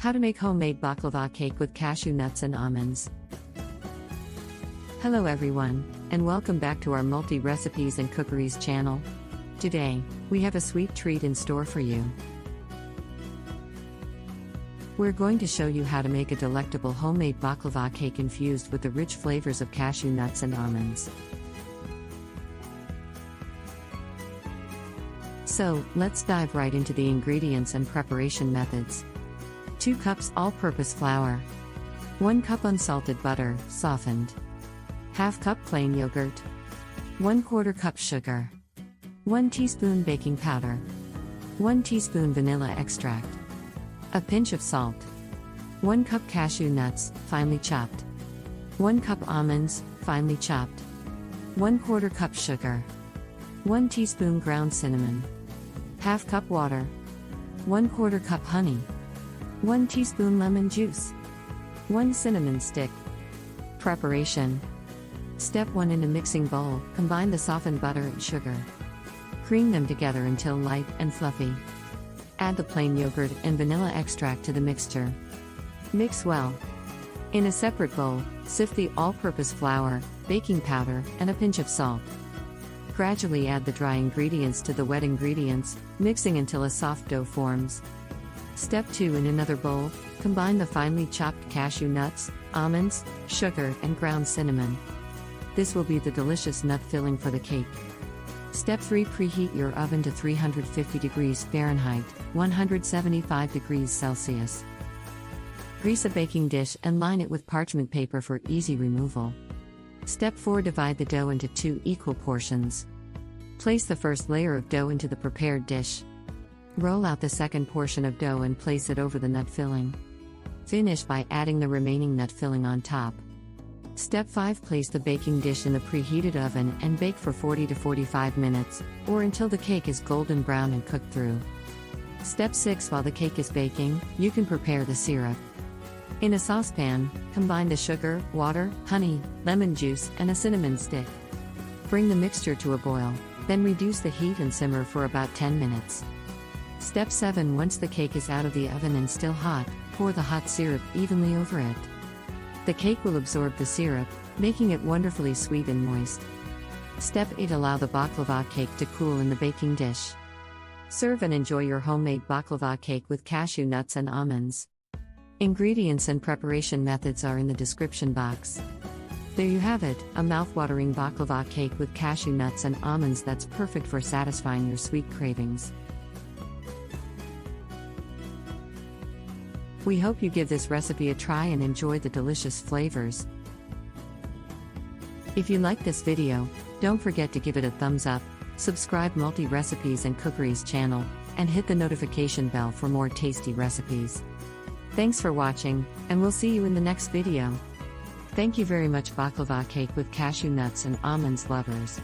How to make homemade baklava cake with cashew nuts and almonds. Hello everyone, and welcome back to our multi-recipes and cookeries channel. Today, we have a sweet treat in store for you. We're going to show you how to make a delectable homemade baklava cake infused with the rich flavors of cashew nuts and almonds. So, let's dive right into the ingredients and preparation methods. 2 cups all-purpose flour. 1 cup unsalted butter, softened. Half cup plain yogurt. 1/4 cup sugar. 1 teaspoon baking powder. 1 teaspoon vanilla extract. A pinch of salt. 1 cup cashew nuts, finely chopped. 1 cup almonds, finely chopped. 1/4 cup sugar. 1 teaspoon ground cinnamon. Half cup water. 1/4 cup honey. 1 teaspoon lemon juice. 1 cinnamon stick. Preparation. Step 1. In a mixing bowl, combine the softened butter and sugar. Cream them together until light and fluffy. Add the plain yogurt and vanilla extract to the mixture. Mix well. In a separate bowl, sift the all-purpose flour, baking powder, and a pinch of salt. Gradually add the dry ingredients to the wet ingredients, mixing until a soft dough forms. Step 2. In another bowl, combine the finely chopped cashew nuts, almonds, sugar, and ground cinnamon. This will be the delicious nut filling for the cake. Step 3. Preheat your oven to 350 degrees Fahrenheit, 175 degrees Celsius. Grease a baking dish and line it with parchment paper for easy removal. Step 4. Divide the dough into 2 equal portions. Place the first layer of dough into the prepared dish. Roll out the second portion of dough and place it over the nut filling. Finish by adding the remaining nut filling on top. Step 5. Place the baking dish in the preheated oven and bake for 40 to 45 minutes, or until the cake is golden brown and cooked through. Step 6. While the cake is baking, you can prepare the syrup. In a saucepan, combine the sugar, water, honey, lemon juice, and a cinnamon stick. Bring the mixture to a boil, then reduce the heat and simmer for about 10 minutes. Step 7. Once the cake is out of the oven and still hot, pour the hot syrup evenly over it. The cake will absorb the syrup, making it wonderfully sweet and moist. Step 8. Allow the baklava cake to cool in the baking dish. Serve and enjoy your homemade baklava cake with cashew nuts and almonds. Ingredients and preparation methods are in the description box. There you have it, a mouth-watering baklava cake with cashew nuts and almonds that's perfect for satisfying your sweet cravings. We hope you give this recipe a try and enjoy the delicious flavors. If you like this video, don't forget to give it a thumbs up, subscribe Multi-Recipes and Cookeries channel, and hit the notification bell for more tasty recipes. Thanks for watching, and we'll see you in the next video. Thank you very much, baklava cake with cashew nuts and almonds lovers.